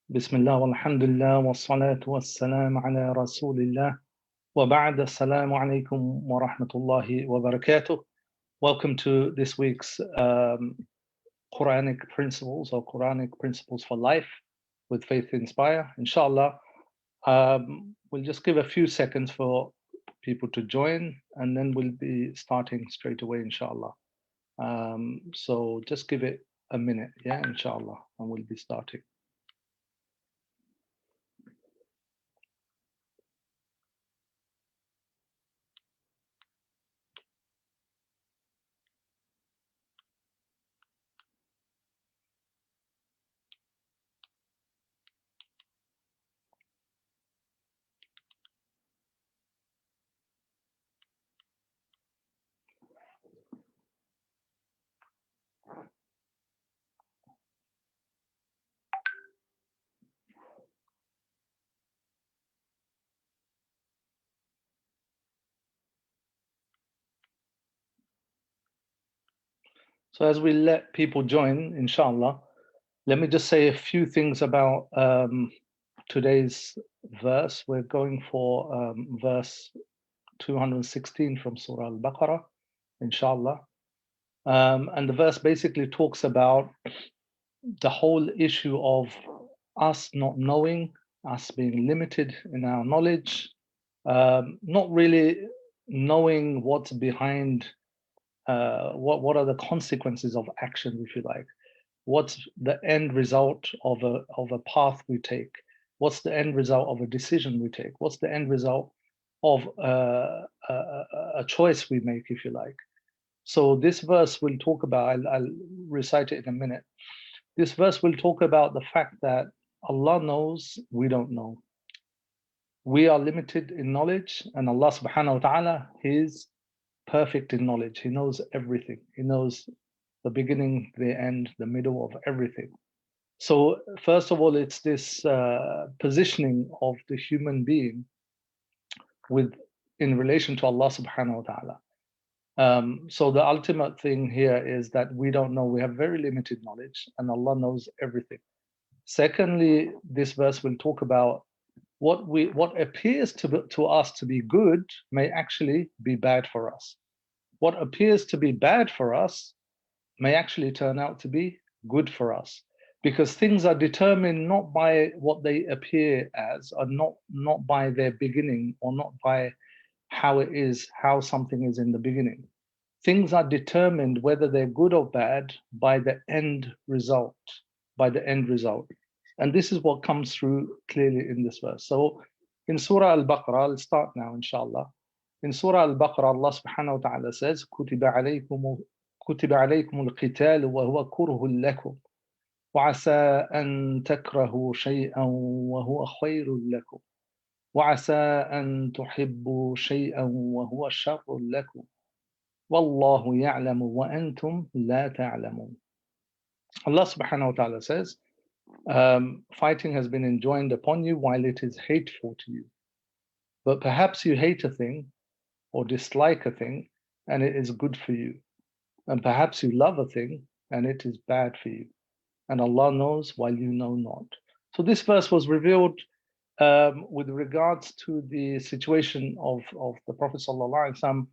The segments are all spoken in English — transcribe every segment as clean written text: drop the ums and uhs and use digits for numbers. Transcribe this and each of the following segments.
Bismillah walhamdulillah wassalatu wassalam ala rasulillah wa ba'd. Assalamu alaikum wa rahmatullahi wa barakatuh. Welcome to this week's Quranic principles or Quranic principles for life with Faith Inspire. Inshallah, we'll just give a few seconds for people to join and then we'll be starting straight away, inshallah. So just give it a minute, yeah, inshallah, and we'll be starting. So as we let people join, inshallah, let me just say a few things about today's verse. We're going for verse 216 from Surah Al-Baqarah, inshallah. And the verse basically talks about the whole issue of us not knowing, us being limited in our knowledge, not really knowing what's behind, what are the consequences of action, if you like. What's the end result of a path we take? What's the end result of a decision we take? What's the end result of a choice we make, if you like? So this verse will talk about, I'll recite it in a minute. This verse will talk about the fact that Allah knows, we don't know. We are limited in knowledge, and Allah subhanahu wa ta'ala, He's perfect in knowledge. He knows everything. He knows the beginning, the end, the middle of everything. So first of all, it's this positioning of the human being in relation to Allah subhanahu wa ta'ala. So the ultimate thing here is that we don't know. We have very limited knowledge, and Allah knows everything. Secondly, this verse will talk about what appears to us to be good may actually be bad for us. What appears to be bad for us may actually turn out to be good for us, because things are determined not by what they appear as, or not by their beginning, or not by how something is in the beginning. Things are determined, whether they're good or bad, by the end result, And this is what comes through clearly in this verse. So in Surah Al-Baqarah, I'll start now, inshallah. In Surah Al-Baqarah, Allah subhanahu wa ta'ala says, كُتِبَ عَلَيْكُمُ الْقِتَالُ وَهُوَ كُرْهٌ لَكُمْ وَعَسَىٰ أَن تَكْرَهُوا شَيْئًا وَهُوَ خَيْرٌ لَكُمْ وَعَسَىٰ أَن تُحِبُّوا شَيْئًا وَهُوَ شَرٌّ لَكُمْ وَاللَّهُ يَعْلَمُ وَأَنْتُمْ لَا تَعْلَمُونَ. Allah subhanahu wa ta'ala says, fighting has been enjoined upon you while it is hateful to you. But perhaps you hate a thing or dislike a thing and it is good for you. And perhaps you love a thing and it is bad for you. And Allah knows while you know not. So this verse was revealed with regards to the situation of the Prophet ﷺ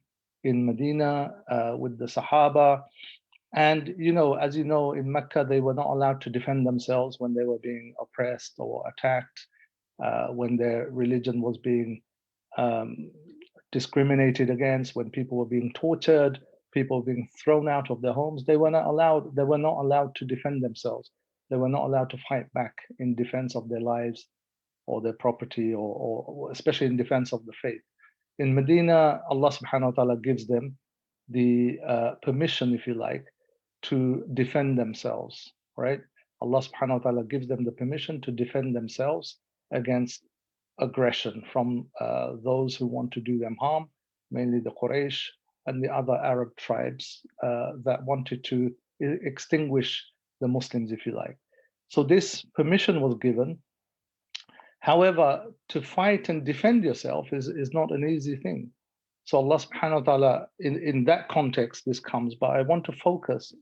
in Medina with the Sahaba. And, as you know, in Mecca, they were not allowed to defend themselves when they were being oppressed or attacked, when their religion was being discriminated against, when people were being tortured, people were being thrown out of their homes. They were not allowed to defend themselves. They were not allowed to fight back in defense of their lives or their property, or especially in defense of the faith. In Medina, Allah subhanahu wa ta'ala gives them the permission, if you like, to defend themselves, right? Allah subhanahu wa ta'ala gives them the permission to defend themselves against aggression from those who want to do them harm, mainly the Quraysh and the other Arab tribes that wanted to extinguish the Muslims, if you like. So this permission was given. However, to fight and defend yourself is not an easy thing. So Allah subhanahu wa ta'ala, in that context, this comes, but I want to focus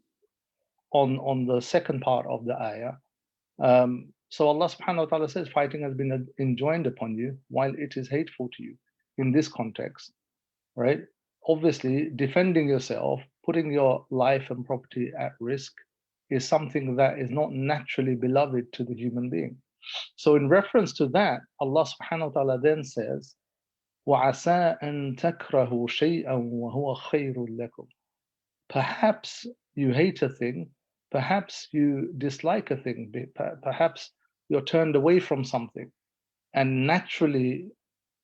on the second part of the ayah. So Allah subhanahu wa ta'ala says fighting has been enjoined upon you while it is hateful to you in this context, right? Obviously, defending yourself, putting your life and property at risk is something that is not naturally beloved to the human being. So in reference to that, Allah subhanahu wa ta'ala then says, وَعَسَىٰ أَن تَكْرَهُوا شَيْئًا وَهُوَ خَيْرٌ لَكُمْ. Perhaps you hate a thing, perhaps you dislike a thing, perhaps you're turned away from something, and naturally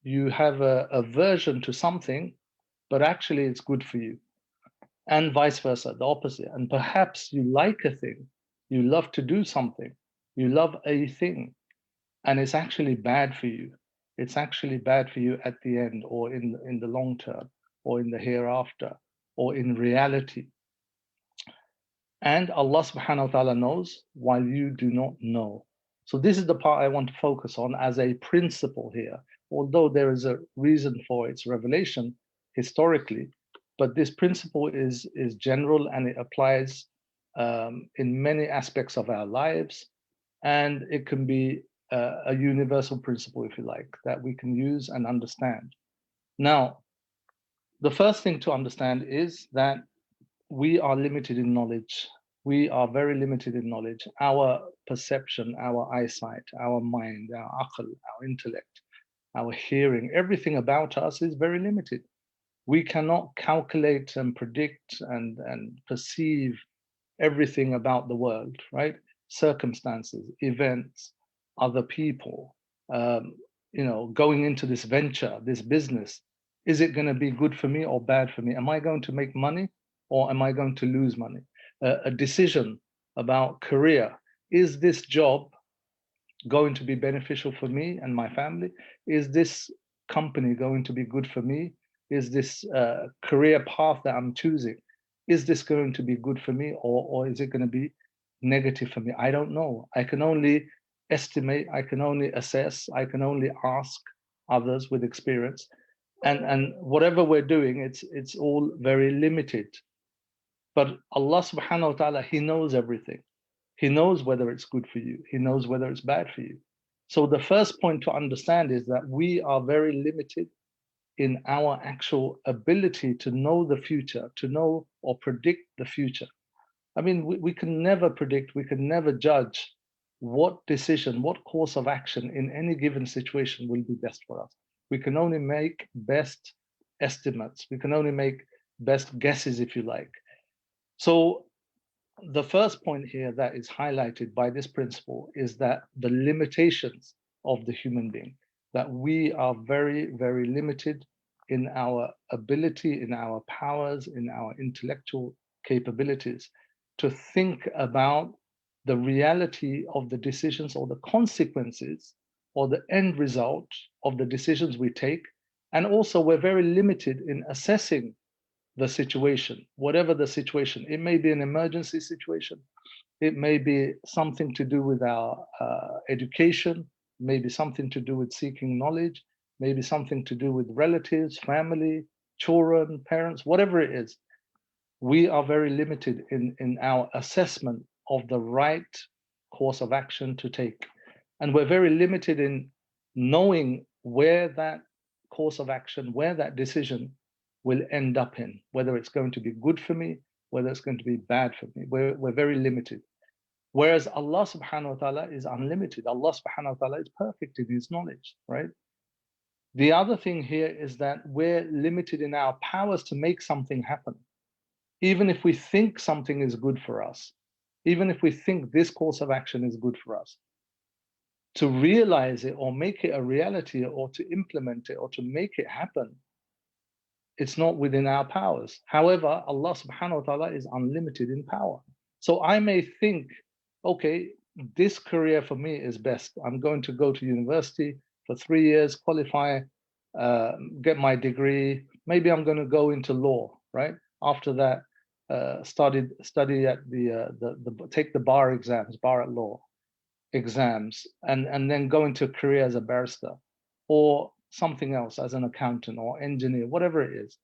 you have a aversion to something, but actually it's good for you, and vice versa, the opposite. And perhaps you like a thing, you love to do something, you love a thing, and it's actually bad for you. It's actually bad for you at the end, or in the long term, or in the hereafter, or in reality. And Allah subhanahu wa ta'ala knows while you do not know. So this is the part I want to focus on as a principle here, although there is a reason for its revelation historically, but this principle is general and it applies in many aspects of our lives, and it can be a universal principle, if you like, that we can use and understand. Now, the first thing to understand is that we are limited in knowledge. We are very limited in knowledge. Our perception, our eyesight, our mind, our aql, our intellect, our hearing, everything about us is very limited. We cannot calculate and predict and perceive everything about the world, right? Circumstances, events, other people, um, going into this venture, this business. Is it going to be good for me or bad for me? Am I going to make money or am I going to lose money? A decision about career. Is this job going to be beneficial for me and my family? Is this company going to be good for me? Is this career path that I'm choosing, is this going to be good for me, or is it going to be negative for me? I don't know. I can only estimate, I can only assess, I can only ask others with experience. And whatever we're doing, it's all very limited. But Allah subhanahu wa ta'ala, He knows everything. He knows whether it's good for you. He knows whether it's bad for you. So the first point to understand is that we are very limited in our actual ability to know the future, to know or predict the future. I mean, we can never predict, we can never judge what decision, what course of action in any given situation will be best for us. We can only make best estimates. We can only make best guesses, if you like. So the first point here that is highlighted by this principle is that the limitations of the human being, that we are very, very limited in our ability, in our powers, in our intellectual capabilities to think about the reality of the decisions or the consequences or the end result of the decisions we take. And also, we're very limited in assessing the situation, whatever the situation. It may be an emergency situation. It may be something to do with our education, maybe something to do with seeking knowledge, maybe something to do with relatives, family, children, parents, whatever it is. We are very limited in our assessment of the right course of action to take. And we're very limited in knowing where that course of action, where that decision will end up in, whether it's going to be good for me, whether it's going to be bad for me. We're very limited. Whereas Allah subhanahu wa ta'ala is unlimited. Allah subhanahu wa ta'ala is perfect in His knowledge, right? The other thing here is that we're limited in our powers to make something happen. Even if we think something is good for us, even if we think this course of action is good for us, to realize it or make it a reality or to implement it or to make it happen, it's not within our powers. However, Allah subhanahu wa ta'ala is unlimited in power. So I may think, okay, this career for me is best. I'm going to go to university for 3 years, qualify, get my degree. Maybe I'm going to go into law, right? After that, study at take the bar exams, bar at law exams, and then go into a career as a barrister or something else as an accountant or engineer, whatever it is.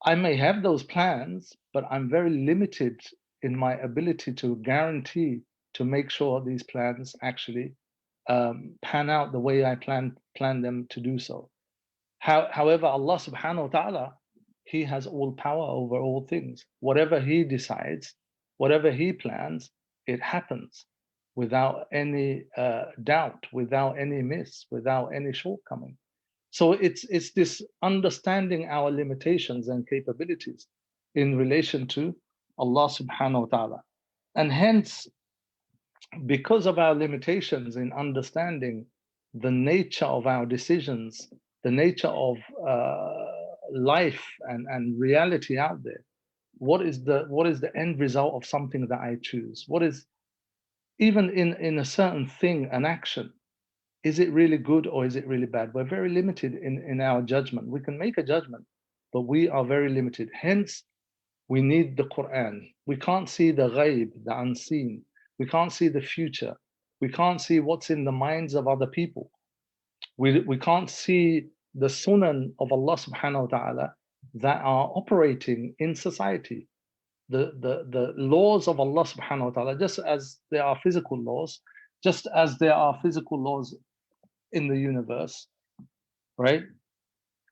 I may have those plans, but I'm very limited in my ability to guarantee to make sure these plans actually pan out the way I plan them to do so. However, Allah subhanahu wa ta'ala, He has all power over all things. Whatever He decides, whatever He plans, it happens without any doubt, without any miss, without any shortcoming. So it's this understanding our limitations and capabilities in relation to Allah subhanahu wa ta'ala. And hence, because of our limitations in understanding the nature of our decisions, the nature of life and reality out there, what is the end result of something that I choose? What is, even in a certain thing, an action, is it really good or is it really bad? We're very limited in our judgment. We can make a judgment, but we are very limited. Hence, we need the Qur'an. We can't see the ghaib, the unseen. We can't see the future. We can't see what's in the minds of other people. We can't see the sunan of Allah subhanahu wa ta'ala that are operating in society. The laws of Allah subhanahu wa ta'ala, just as there are physical laws, just as there are physical laws in the universe, right?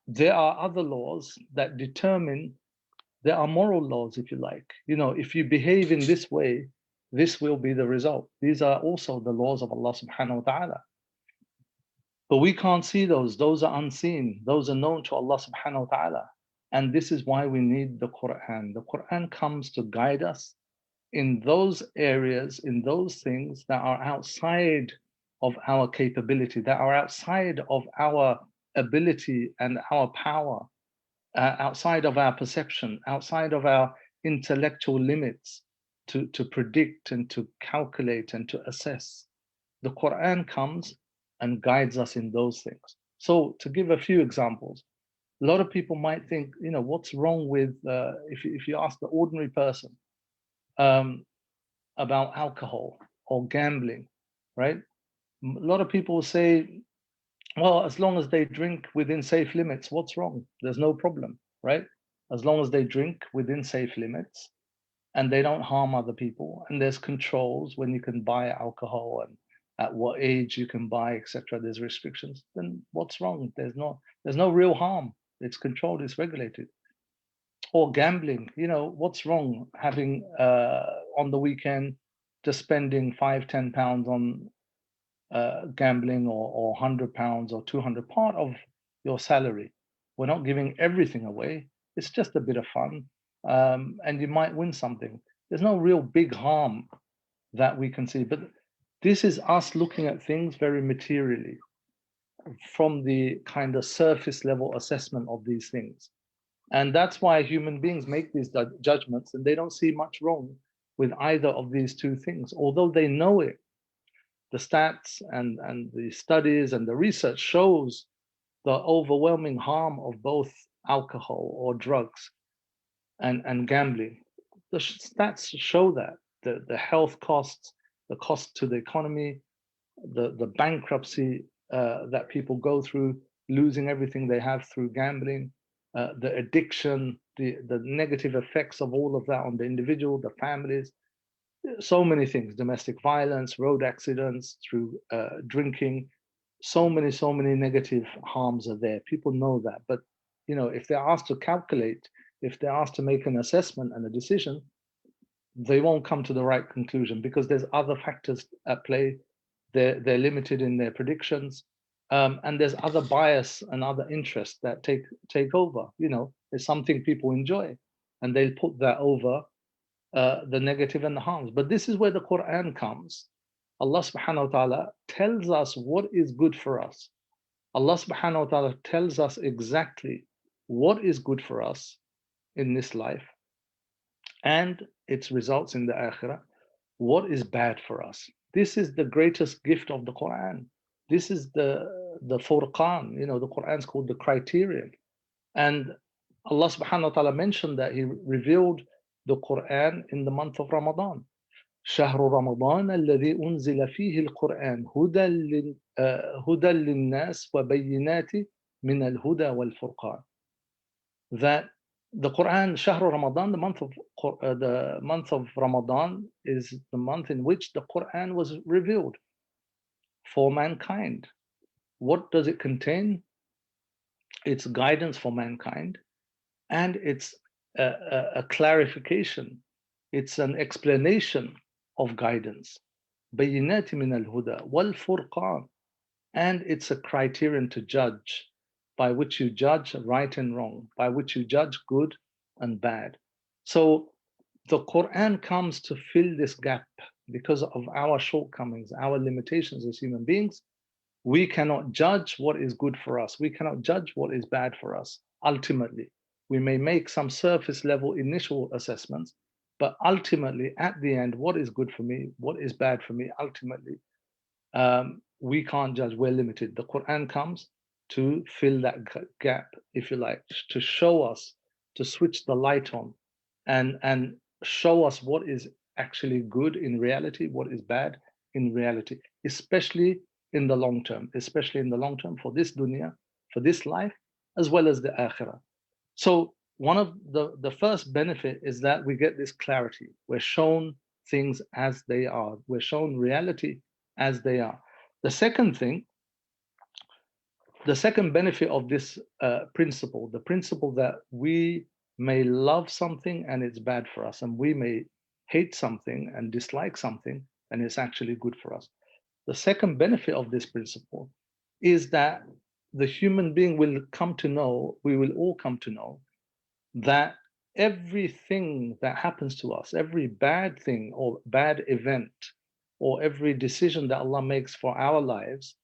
There are other laws that determine, there are moral laws, if you like. You know, if you behave in this way, this will be the result. These are also the laws of Allah subhanahu wa ta'ala. But we can't see those. Those are unseen. Those are known to Allah subhanahu wa ta'ala. And this is why we need the Qur'an. The Qur'an comes to guide us in those areas, in those things that are outside of our capability, that are outside of our ability and our power, outside of our perception, outside of our intellectual limits to predict and to calculate and to assess. The Quran comes and guides us in those things. So to give a few examples, a lot of people might think, you know, what's wrong with, if you ask the ordinary person about alcohol or gambling, right? A lot of people will say, well, as long as they drink within safe limits, what's wrong? There's no problem, right? As long as they drink within safe limits and they don't harm other people, and there's controls when you can buy alcohol and at what age you can buy, etc. There's restrictions. Then what's wrong? There's no real harm. It's controlled. It's regulated. Or gambling. You know, what's wrong having on the weekend just spending £5-10 on gambling, or £100 or 200, part of your salary. We're not giving everything away. It's just a bit of fun, and you might win something. There's no real big harm that we can see, but this is us looking at things very materially from the kind of surface level assessment of these things. And that's why human beings make these judgments, and they don't see much wrong with either of these two things, although they know it. The stats and the studies and the research shows the overwhelming harm of both alcohol or drugs and gambling. The stats show that the health costs, the cost to the economy, the bankruptcy that people go through, losing everything they have through gambling, the addiction, the negative effects of all of that on the individual, the families. So many things: domestic violence, road accidents, through drinking. So many negative harms are there. People know that, but you know, if they're asked to calculate, if they're asked to make an assessment and a decision, they won't come to the right conclusion because there's other factors at play. They're limited in their predictions, and there's other bias and other interests that take over. You know, it's something people enjoy, and they'll put that over the negative and the harms. But this is where the Quran comes. Allah subhanahu wa ta'ala tells us what is good for us. Allah subhanahu wa ta'ala tells us exactly what is good for us in this life and its results in the akhirah, what is bad for us. This is the greatest gift of the Quran. This is the Furqan. You know, the Quran is called the criterion. And Allah subhanahu wa ta'ala mentioned that He revealed the Quran in the month of Ramadan. شهر رمضان الذي أنزل فيه القرآن هدى للناس وبينات من الهدى والفرقان. That The Quran, Shahr Ramadan, the month of Ramadan is the month in which the Quran was revealed for mankind. What does it contain? It's guidance for mankind, and it's a clarification. It's an explanation of guidance. بينات من الهدى والفرقان, and it's a criterion to judge, by which you judge right and wrong, by which you judge good and bad. So the Quran comes to fill this gap because of our shortcomings, our limitations as human beings. We cannot judge what is good for us. We cannot judge what is bad for us. Ultimately, we may make some surface level initial assessments, but ultimately, at the end, what is good for me, what is bad for me, ultimately, we can't judge. We're limited. The Quran comes to fill that gap, if you like, to show us, to switch the light on, and show us what is actually good in reality, what is bad in reality, especially in the long term, especially in the long term for this dunya, for this life, as well as the akhirah. So one of the first benefit is that we get this clarity. We're shown things as they are. We're shown reality as they are. The second thing, the second benefit of this principle, the principle that we may love something and it's bad for us, and we may hate something and dislike something and it's actually good for us. The second benefit of this principle is that the human being will come to know, we will all come to know, that everything that happens to us, every bad thing or bad event, or every decision that Allah makes for our lives,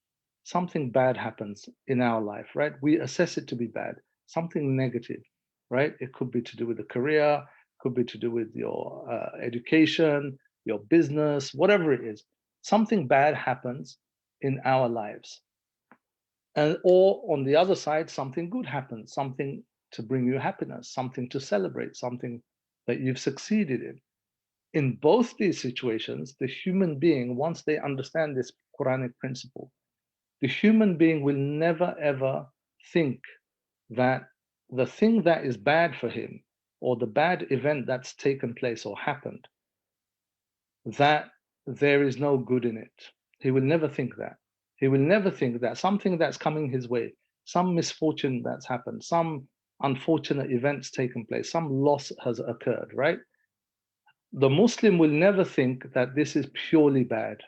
something bad happens in our life, right? We assess it to be bad, something negative, right? It could be to do with the career, could be to do with your education, your business, whatever it is. Something bad happens in our lives. And or on the other side, something good happens, something to bring you happiness, something to celebrate, something that you've succeeded in. In both these situations, the human being, once they understand this Quranic principle, the human being will never ever think that the thing that is bad for him, or the bad event that's taken place or happened, that there is no good in it. He will never think that. He will never think that something that's coming his way, some misfortune that's happened, some unfortunate events taken place, some loss has occurred, right? The Muslim will never think that this is purely bad.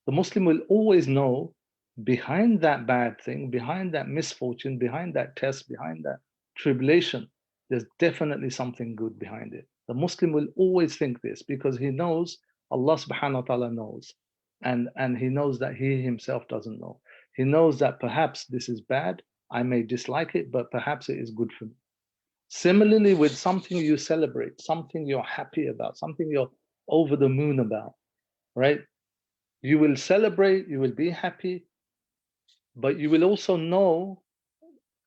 The Muslim will always know behind that bad thing, behind that misfortune, behind that test, behind that tribulation, there's definitely something good behind it. The Muslim will always think this because he knows Allah subhanahu wa ta'ala knows. And he knows that he himself doesn't know. He knows that perhaps this is bad, I may dislike it, but perhaps it is good for me. Similarly, with something you celebrate, something you're happy about, something you're over the moon about, right? You will celebrate, you will be happy, but you will also know,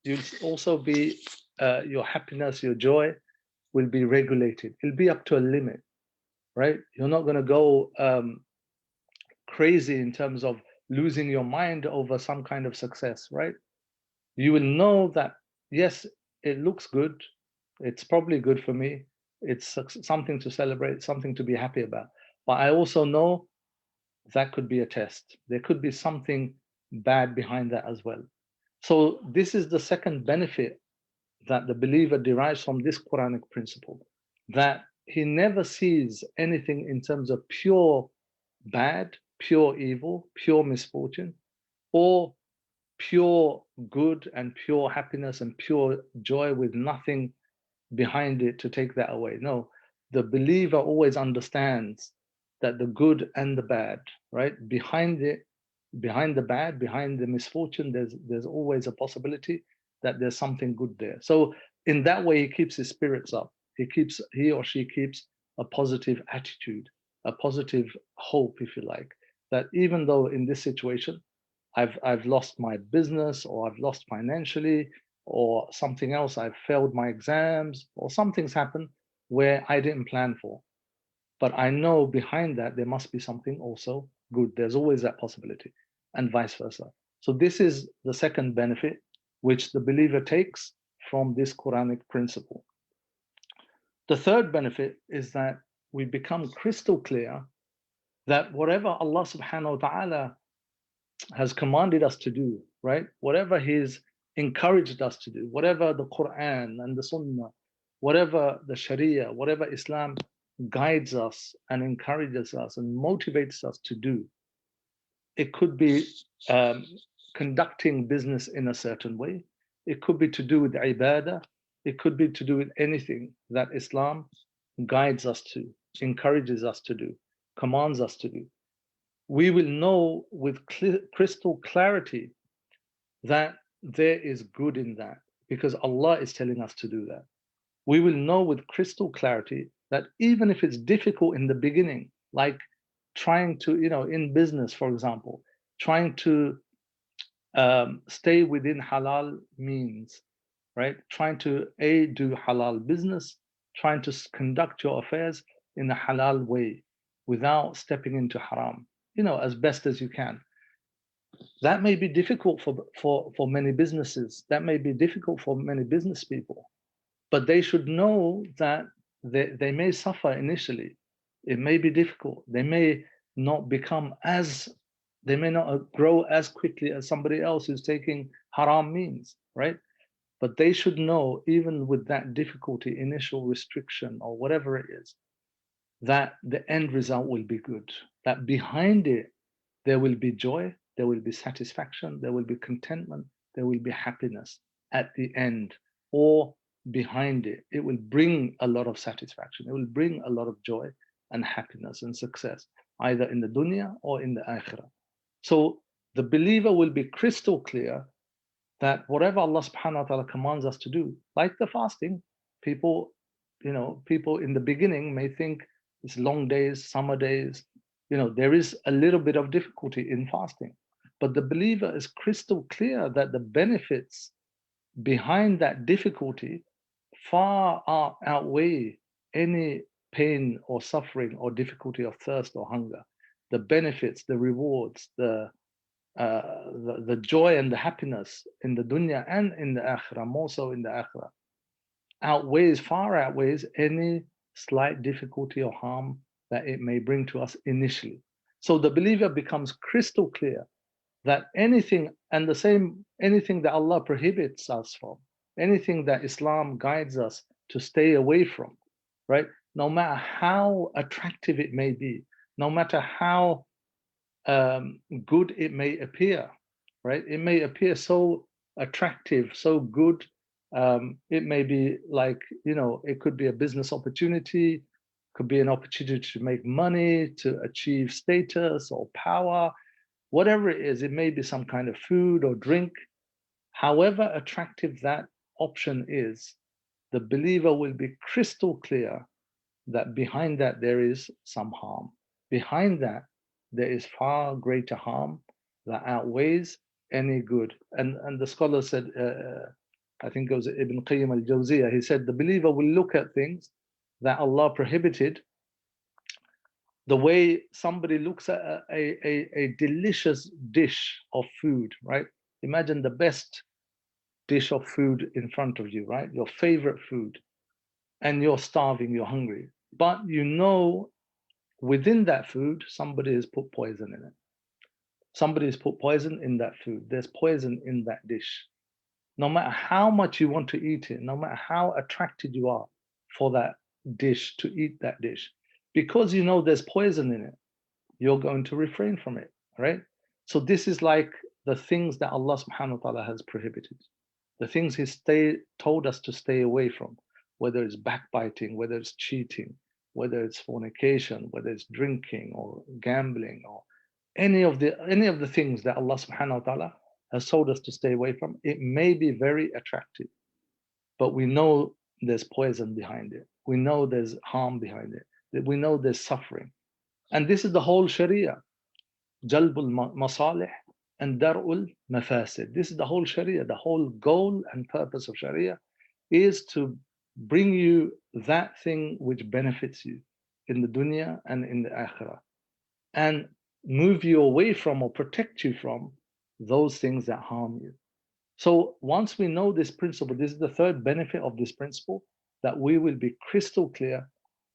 you'll also be, your happiness, your joy will be regulated. It'll be up to a limit, right? You're not going to go crazy in terms of losing your mind over some kind of success, right? You will know that, yes, it looks good. It's probably good for me. It's something to celebrate, something to be happy about. But I also know that could be a test. There could be something bad behind that as well. So this is the second benefit that the believer derives from this Quranic principle, that he never sees anything in terms of pure bad, pure evil, pure misfortune, or pure good and pure happiness and pure joy with nothing behind it to take that away. No, the believer always understands that the good and the bad, right? Behind it, behind the bad, behind the misfortune, there's always a possibility that there's something good there. So in that way, he keeps his spirits up. He or she keeps a positive attitude, a positive hope, if you like, that even though in this situation I've lost my business, or I've lost financially, or something else, I've failed my exams, or something's happened where I didn't plan for. But I know behind that there must be something also good. There's always that possibility, and vice versa. So this is the second benefit which the believer takes from this Quranic principle. The third benefit is that we become crystal clear that whatever Allah subhanahu wa ta'ala has commanded us to do, right? Whatever He's encouraged us to do, whatever the Quran and the Sunnah, whatever the Sharia, whatever Islam guides us and encourages us and motivates us to do, it could be um, conducting business in a certain way. It could be to do with ibadah. It could be to do with anything that Islam guides us to, encourages us to do, commands us to do. We will know with crystal clarity that there is good in that because Allah is telling us to do that. We will know with crystal clarity that even if it's difficult in the beginning, like trying to, in business, for example, trying to stay within halal means, right? Trying to do halal business, trying to conduct your affairs in a halal way without stepping into haram, as best as you can. That may be difficult for many businesses. That may be difficult for many business people, but they should know that they may suffer initially. It may be difficult. They may not they may not grow as quickly as somebody else who's taking haram means, right? But they should know, even with that difficulty, initial restriction or whatever it is, that the end result will be good. That behind it, there will be joy, there will be satisfaction, there will be contentment, there will be happiness at the end, or behind it. It will bring a lot of satisfaction. It will bring a lot of joy and happiness and success, either in the dunya or in the akhirah. So the believer will be crystal clear that whatever Allah subhanahu wa ta'ala commands us to do, like the fasting, people in the beginning may think it's long days, summer days, there is a little bit of difficulty in fasting. But the believer is crystal clear that the benefits behind that difficulty far outweigh any pain or suffering or difficulty of thirst or hunger. The benefits, the rewards, the joy and the happiness in the dunya and in the akhirah, more so in the akhirah, far outweighs any slight difficulty or harm that it may bring to us initially. So the believer becomes crystal clear that anything that Allah prohibits us from, anything that Islam guides us to stay away from, right? No matter how attractive it may be, no matter how good it may appear, right? It may appear so attractive, so good. It may be like, it could be a business opportunity, could be an opportunity to make money, to achieve status or power, whatever it is. It may be some kind of food or drink. However attractive that option is, the believer will be crystal clear that behind that there is some harm. Behind that, there is far greater harm that outweighs any good. And the scholar said, I think it was Ibn Qayyim al-Jawziyah, he said, the believer will look at things that Allah prohibited the way somebody looks at a delicious dish of food, right? Imagine the best dish of food in front of you, right? Your favorite food, and you're starving, you're hungry. But within that food, somebody has put poison in it. Somebody has put poison in that food. There's poison in that dish. No matter how much you want to eat it, no matter how attracted you are for that dish, to eat that dish, because there's poison in it, you're going to refrain from it, right? So this is like the things that Allah subhanahu wa ta'ala has prohibited, the things He's told us to stay away from, whether it's backbiting, whether it's cheating, whether it's fornication, whether it's drinking or gambling, or any of the things that Allah subhanahu wa ta'ala has told us to stay away from. It may be very attractive, but we know there's poison behind it. We know there's harm behind it. That we know there's suffering. And this is the whole Sharia. Jalbul masalih and dar'ul mafasid. This is the whole Sharia. The whole goal and purpose of Sharia is to bring you that thing which benefits you in the dunya and in the akhirah, and move you away from or protect you from those things that harm you. So once we know this principle, this is the third benefit of this principle, that we will be crystal clear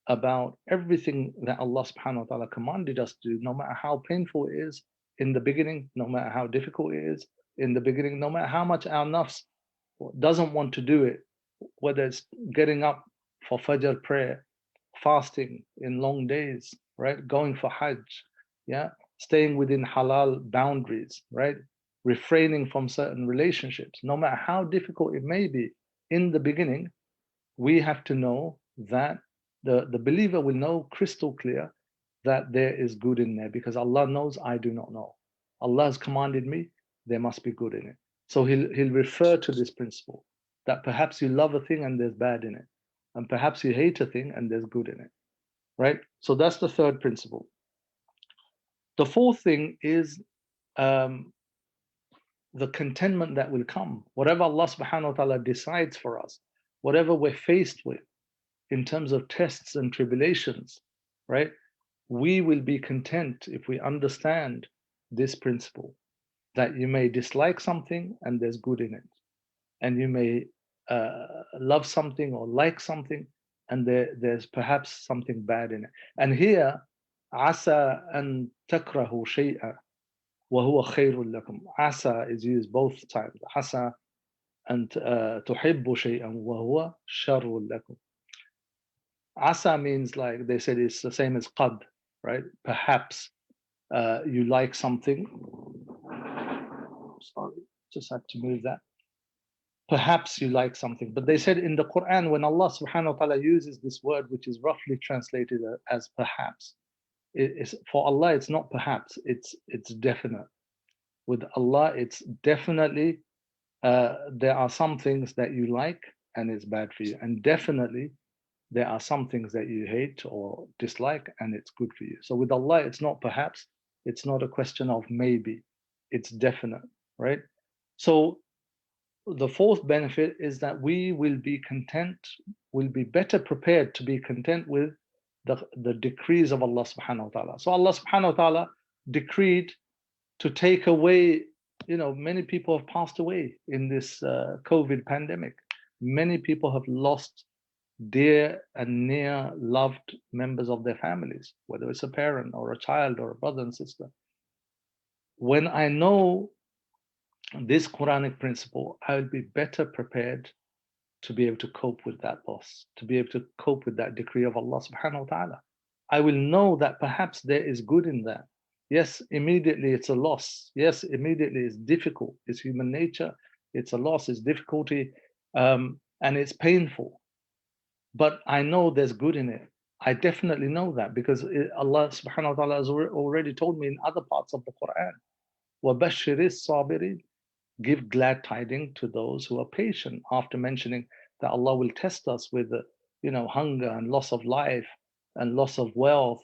about everything that Allah subhanahu wa ta'ala commanded us to do, no matter how painful it is in the beginning, no matter how difficult it is in the beginning, no matter how much our nafs doesn't want to do it, whether it's getting up for Fajr prayer, fasting in long days, right? Going for Hajj, yeah, staying within halal boundaries, right? Refraining from certain relationships, no matter how difficult it may be in the beginning, we have to know that the believer will know crystal clear that there is good in there, because Allah knows I do not know. Allah has commanded me, there must be good in it. So he'll refer to this principle that perhaps you love a thing and there's bad in it, and perhaps you hate a thing and there's good in it, right? So that's the third principle. The fourth thing is the contentment that will come. Whatever Allah subhanahu wa ta'ala decides for us, whatever we're faced with in terms of tests and tribulations, right? We will be content if we understand this principle, that you may dislike something and there's good in it, and you may love something or like something and there's perhaps something bad in it. And here, asa an takrahu shay'a wa huwa khairul lakum. Asa is used both times. Asa an tuhibbu shay'an wa huwa sharrul lakum. Asa means, like they said, it's the same as qad, right? Perhaps you like something. Sorry, just had to move that. Perhaps you like something. But they said in the Quran, when Allah subhanahu wa ta'ala uses this word, which is roughly translated as perhaps, for Allah, it's not perhaps, it's definite. With Allah, it's definitely, there are some things that you like and it's bad for you. And definitely, there are some things that you hate or dislike and it's good for you. So with Allah, it's not perhaps, it's not a question of maybe, it's definite, right? So the fourth benefit is that we will be content, will be better prepared to be content with the decrees of Allah subhanahu wa ta'ala. So Allah subhanahu wa ta'ala decreed to take away, many people have passed away in this COVID pandemic. Many people have lost dear and near loved members of their families, whether it's a parent or a child or a brother and sister. When I know this Quranic principle, I will be better prepared to be able to cope with that loss, to be able to cope with that decree of Allah subhanahu wa ta'ala. I will know that perhaps there is good in that. Yes, immediately it's a loss. Yes, immediately it's difficult. It's human nature. It's a loss, it's difficulty, and it's painful. But I know there's good in it. I definitely know that because Allah subhanahu wa ta'ala has already told me in other parts of the Quran, وَبَشِّرِ الصَّابِرِينَ, give glad tidings to those who are patient, after mentioning that Allah will test us with hunger and loss of life and loss of wealth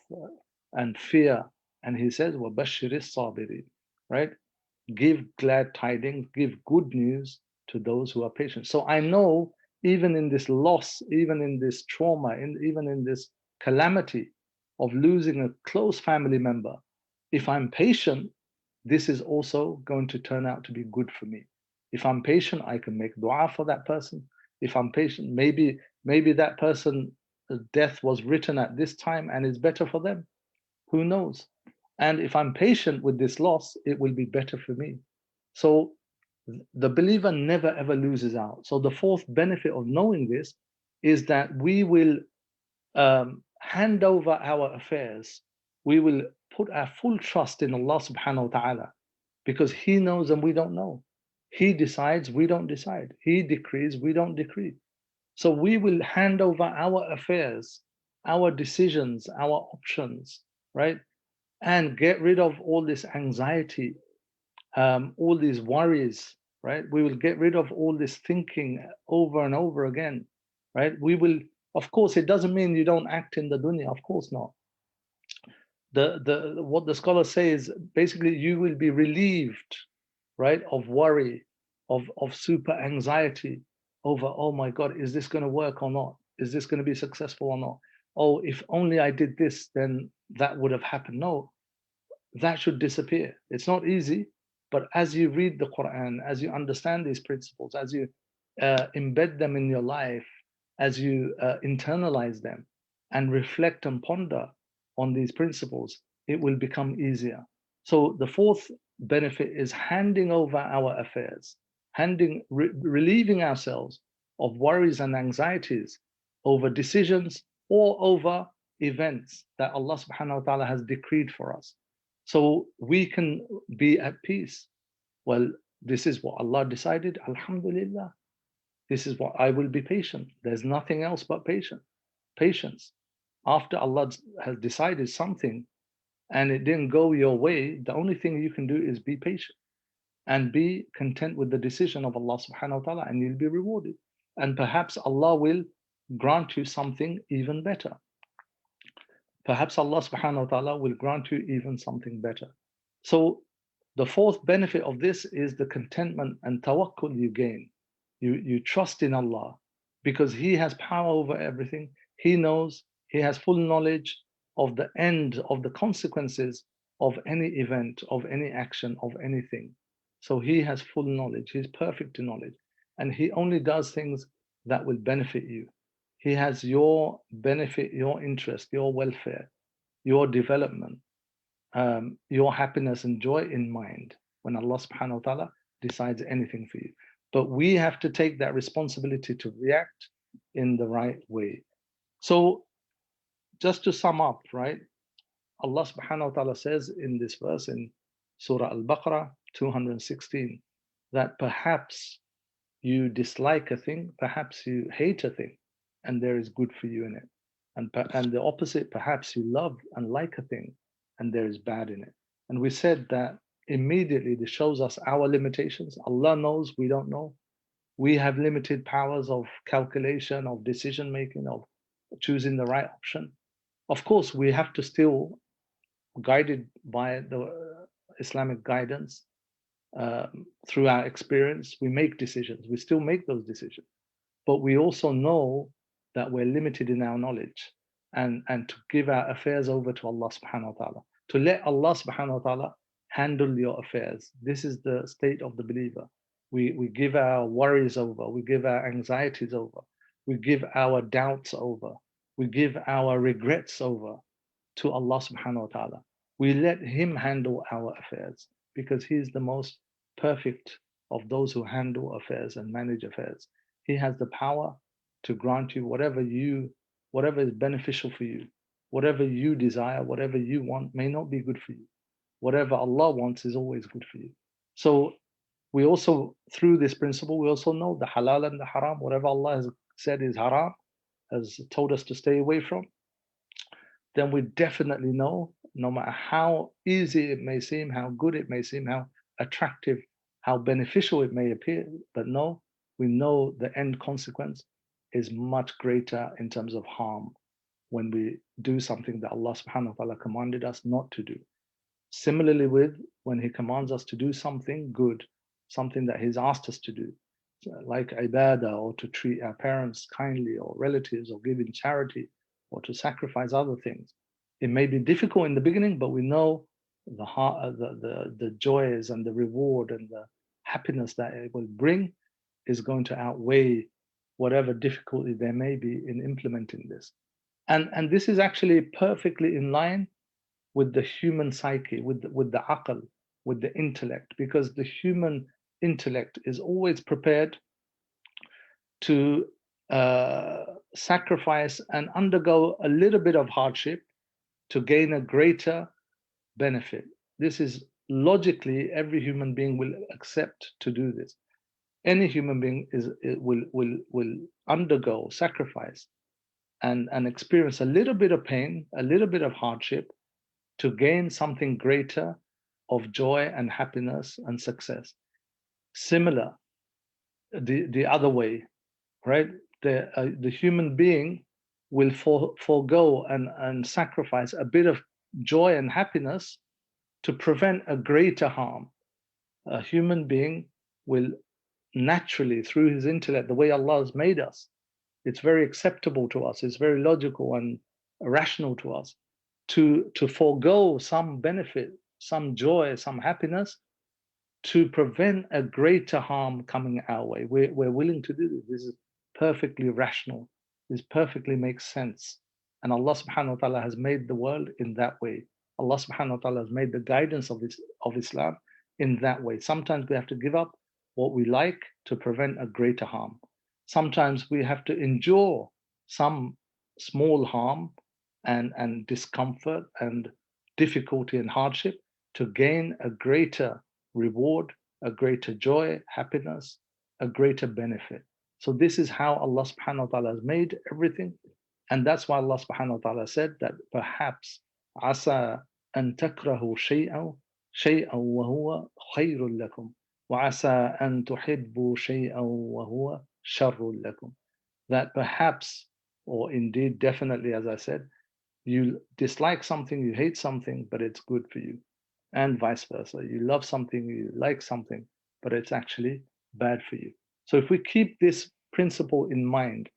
and fear. And he says, وَبَشِّرِ الصَّابِرِينَ, right? Give glad tidings, give good news to those who are patient. So I know even in this loss, even in this trauma, even in this calamity of losing a close family member, if I'm patient, this is also going to turn out to be good for me. If I'm patient, I can make dua for that person. If I'm patient, maybe that person, death was written at this time and is better for them. Who knows? And if I'm patient with this loss, it will be better for me. So the believer never ever loses out. So the fourth benefit of knowing this is that we will hand over our affairs. We will put our full trust in Allah subhanahu wa ta'ala, because He knows and we don't know. He decides, we don't decide. He decrees, we don't decree. So we will hand over our affairs, our decisions, our options, right? And get rid of all this anxiety, all these worries, right? We will get rid of all this thinking over and over again, right? We will, of course, it doesn't mean you don't act in the dunya, of course not. What the scholars say is basically you will be relieved, right, of worry, of super anxiety over, oh my God, is this going to work or not? Is this going to be successful or not? Oh, if only I did this, then that would have happened. No, that should disappear. It's not easy, but as you read the Quran, as you understand these principles, as you embed them in your life, as you internalize them and reflect and ponder on these principles, it will become easier. So the fourth benefit is handing over our affairs, relieving ourselves of worries and anxieties over decisions or over events that Allah subhanahu wa ta'ala has decreed for us. So we can be at peace. Well, this is what Allah decided, alhamdulillah. This is what I will be patient. There's nothing else but patience. After Allah has decided something and it didn't go your way, the only thing you can do is be patient and be content with the decision of Allah subhanahu wa ta'ala, and you'll be rewarded. And perhaps Allah will grant you something even better. Perhaps Allah subhanahu wa ta'ala will grant you even something better. So the fourth benefit of this is the contentment and tawakkul you gain. You trust in Allah because He has power over everything. He knows, He has full knowledge of the end, of the consequences of any event, of any action, of anything. So He has full knowledge. He's perfect in knowledge. And He only does things that will benefit you. He has your benefit, your interest, your welfare, your development, your happiness and joy in mind when Allah subhanahu wa ta'ala decides anything for you. But we have to take that responsibility to react in the right way. So just to sum up, right? Allah subhanahu wa ta'ala says in this verse in Surah Al-Baqarah 216 that perhaps you dislike a thing, perhaps you hate a thing, and there is good for you in it. And the opposite, perhaps you love and like a thing, and there is bad in it. And we said that immediately this shows us our limitations. Allah knows, we don't know. We have limited powers of calculation, of decision making, of choosing the right option. Of course, we have to still, guided by the Islamic guidance, through our experience, we make decisions. We still make those decisions. But we also know that we're limited in our knowledge, and to give our affairs over to Allah subhanahu wa ta'ala, to let Allah subhanahu wa ta'ala handle your affairs. This is the state of the believer. We give our worries over, we give our anxieties over, we give our doubts over, we give our regrets over to Allah subhanahu wa ta'ala. We let Him handle our affairs because He is the most perfect of those who handle affairs and manage affairs. He has the power to grant you whatever is beneficial for you. Whatever you desire, whatever you want may not be good for you. Whatever Allah wants is always good for you. So we also, through this principle, we also know the halal and the haram. Whatever Allah has said is haram, has told us to stay away from, then we definitely know, no matter how easy it may seem, how good it may seem, how attractive, how beneficial it may appear, but no, we know the end consequence is much greater in terms of harm when we do something that Allah subhanahu wa ta'ala commanded us not to do. Similarly with when He commands us to do something good, something that He's asked us to do, like ibadah, or to treat our parents kindly, or relatives, or give in charity, or to sacrifice other things. It may be difficult in the beginning, but we know the joys and the reward and the happiness that it will bring is going to outweigh whatever difficulty there may be in implementing this. And this is actually perfectly in line with the human psyche, with the aql, with the intellect, because the human intellect is always prepared to sacrifice and undergo a little bit of hardship to gain a greater benefit. This is logically, every human being will accept to do this. Any human being will undergo sacrifice and experience a little bit of pain, a little bit of hardship to gain something greater of joy and happiness and success. Similar, the other way, right? The human being will forego and sacrifice a bit of joy and happiness to prevent a greater harm. A human being will naturally, through his intellect, the way Allah has made us, it's very acceptable to us, it's very logical and rational to us to forego some benefit, some joy, some happiness to prevent a greater harm coming our way. We're willing to do this. This is perfectly rational. This perfectly makes sense. And Allah subhanahu wa ta'ala has made the world in that way. Allah subhanahu wa ta'ala has made the guidance of Islam in that way. Sometimes we have to give up what we like to prevent a greater harm. Sometimes we have to endure some small harm and discomfort and difficulty and hardship to gain a greater reward, a greater joy, happiness, a greater benefit. So this is how Allah subhanahu wa ta'ala has made everything. And that's why Allah subhanahu wa ta'ala said that perhaps asa an takrahu shay'an wa huwa khayrun lakum wa asa an tuhibbu shay'an wa huwa sharrun lakum. That perhaps, or indeed definitely, as I said, you dislike something, you hate something, but it's good for you, and vice versa. You love something, you like something, but it's actually bad for you. So if we keep this principle in mind,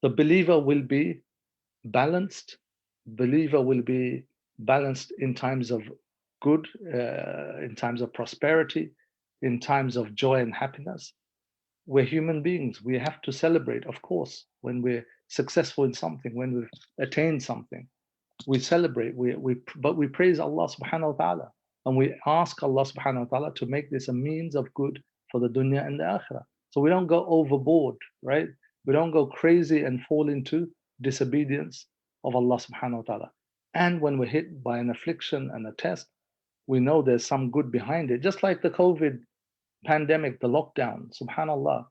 the believer will be balanced. Believer will be balanced in times of good, in times of prosperity, in times of joy and happiness. We're human beings. We have to celebrate, of course, when we're successful in something, when we've attained something. We celebrate, but we praise Allah subhanahu wa ta'ala. And we ask Allah subhanahu wa ta'ala to make this a means of good for the dunya and the akhirah. So we don't go overboard, right? We don't go crazy and fall into disobedience of Allah subhanahu wa ta'ala. And when we're hit by an affliction and a test, we know there's some good behind it. Just like the COVID pandemic, the lockdown, subhanallah,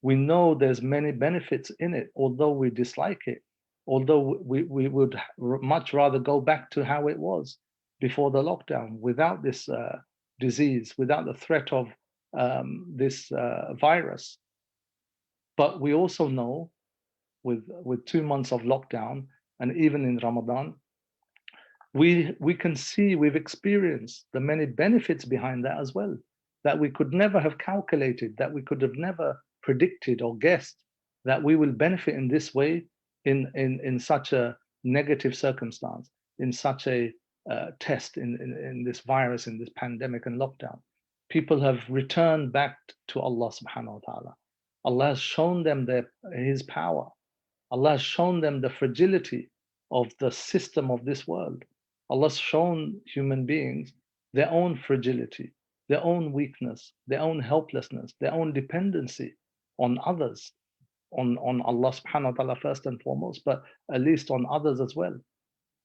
we know there's many benefits in it, although we dislike it, although we would much rather go back to how it was before the lockdown, without this disease, without the threat of this virus. But we also know with 2 months of lockdown, and even in Ramadan, we can see, we've experienced the many benefits behind that as well, that we could never have calculated, that we could have never predicted or guessed, that we will benefit in this way in such a negative circumstance, in such a test, in this virus, in this pandemic and lockdown. People have returned back to Allah subhanahu wa ta'ala. Allah has shown them His power. Allah has shown them the fragility of the system of this world. Allah has shown human beings their own fragility, their own weakness, their own helplessness, their own dependency on others, on Allah subhanahu wa ta'ala first and foremost, but at least on others as well.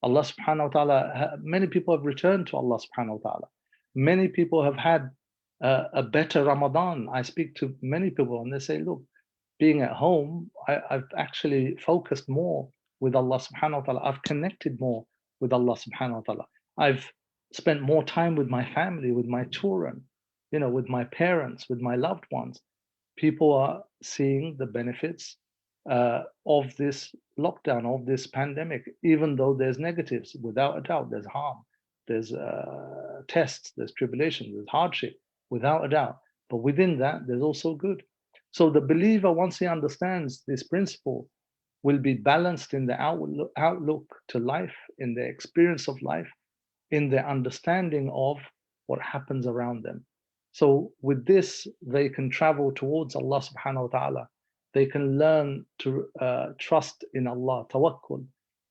Allah subhanahu wa ta'ala, many people have returned to Allah subhanahu wa ta'ala. Many people have had a better Ramadan. I speak to many people and they say, look, being at home, I've actually focused more with Allah subhanahu wa ta'ala. I've connected more with Allah subhanahu wa ta'ala. I've spent more time with my family, with my children, with my parents, with my loved ones. People are seeing the benefits of this lockdown, of this pandemic, even though there's negatives, without a doubt, there's harm, there's tests, there's tribulation, there's hardship, without a doubt. But within that, there's also good. So the believer, once he understands this principle, will be balanced in the outlook to life, in their experience of life, in their understanding of what happens around them. So with this, they can travel towards Allah subhanahu wa ta'ala. They can learn to trust in Allah, tawakkul,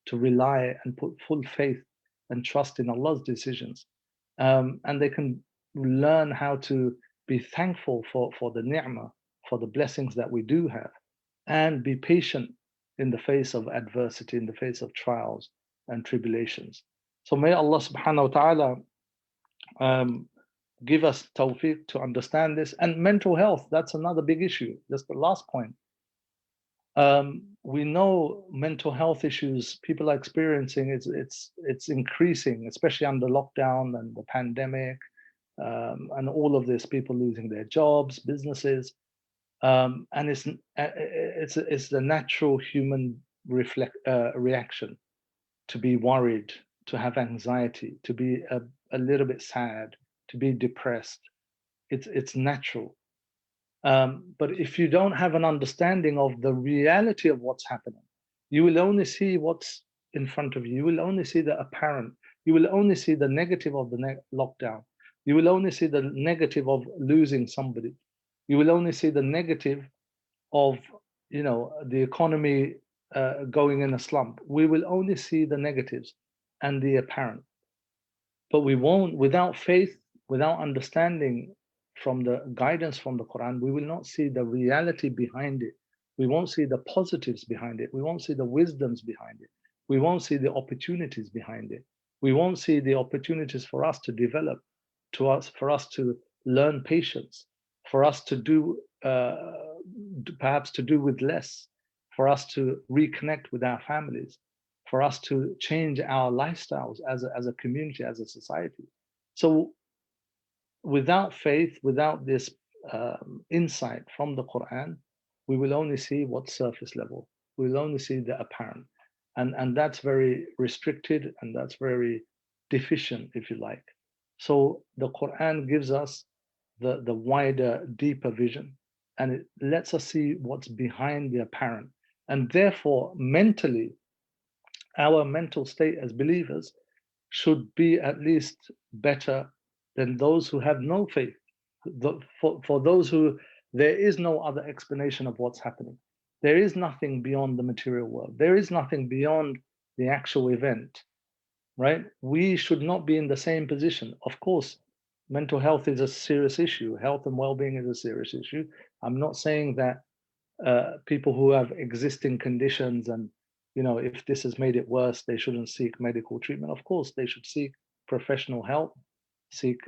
to rely and put full faith and trust in Allah's decisions. And they can learn how to be thankful for the ni'mah, for the blessings that we do have, and be patient in the face of adversity, in the face of trials and tribulations. So may Allah subhanahu wa ta'ala give us tawfiq to understand this. And mental health, that's another big issue. That's the last point. We know mental health issues people are experiencing, it's increasing, especially under lockdown and the pandemic, and all of this, people losing their jobs, businesses. And it's the natural human reaction to be worried, to have anxiety, to be a little bit sad, to be depressed. It's natural. But if you don't have an understanding of the reality of what's happening, you will only see what's in front of you. You will only see the apparent. You will only see the negative of the lockdown. You will only see the negative of losing somebody. You will only see the negative of the economy going in a slump, we will only see the negatives and the apparent. But we won't, without faith, without understanding from the guidance from the Quran, we will not see the reality behind it. We won't see the positives behind it. We won't see the wisdoms behind it. We won't see the opportunities behind it. We won't see the opportunities for us to develop, for us to learn patience, for us to do perhaps to do with less, for us to reconnect with our families, for us to change our lifestyles as a community, as a society. So without faith, without this insight from the Quran, we will only see what's surface level. We will only see the apparent. And that's very restricted and that's very deficient, if you like. So the Quran gives us the wider, deeper vision, and it lets us see what's behind the apparent. And therefore, mentally, our mental state as believers should be at least better than those who have no faith. For those who, there is no other explanation of what's happening. There is nothing beyond the material world. There is nothing beyond the actual event, right? We should not be in the same position. Of course, mental health is a serious issue. Health and well-being is a serious issue. I'm not saying that people who have existing conditions and if this has made it worse, they shouldn't seek medical treatment. Of course, they should seek professional help, seek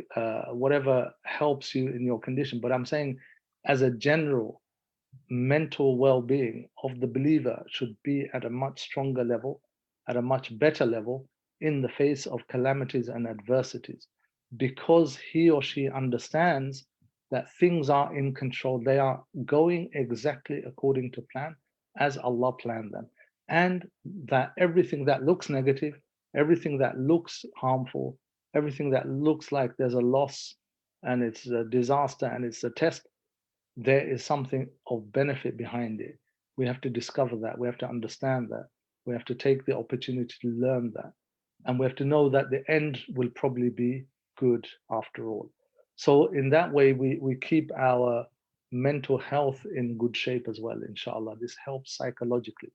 whatever helps you in your condition. But I'm saying, as a general, mental well-being of the believer should be at a much stronger level, at a much better level in the face of calamities and adversities, because he or she understands that things are in control. They are going exactly according to plan, as Allah planned them. And that everything that looks negative, everything that looks harmful, everything that looks like there's a loss and it's a disaster and it's a test, there is something of benefit behind it. We have to discover that. We have to understand that. We have to take the opportunity to learn that. And we have to know that the end will probably be good after all. So in that way, we keep our mental health in good shape as well, inshallah. This helps psychologically.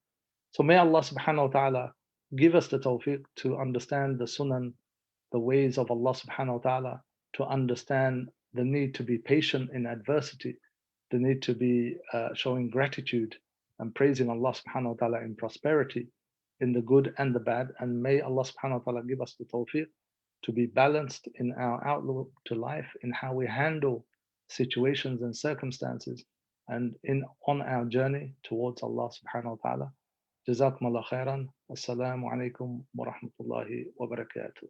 So may Allah subhanahu wa ta'ala give us the tawfiq to understand the sunan, the ways of Allah subhanahu wa ta'ala, to understand the need to be patient in adversity, the need to be showing gratitude and praising Allah subhanahu wa ta'ala in prosperity, in the good and the bad. And may Allah subhanahu wa ta'ala give us the tawfiq to be balanced in our outlook to life, in how we handle situations and circumstances, and on our journey towards Allah subhanahu wa ta'ala. Jazakum Allah khairan. Assalamu alaikum wa rahmatullahi wa barakatuh.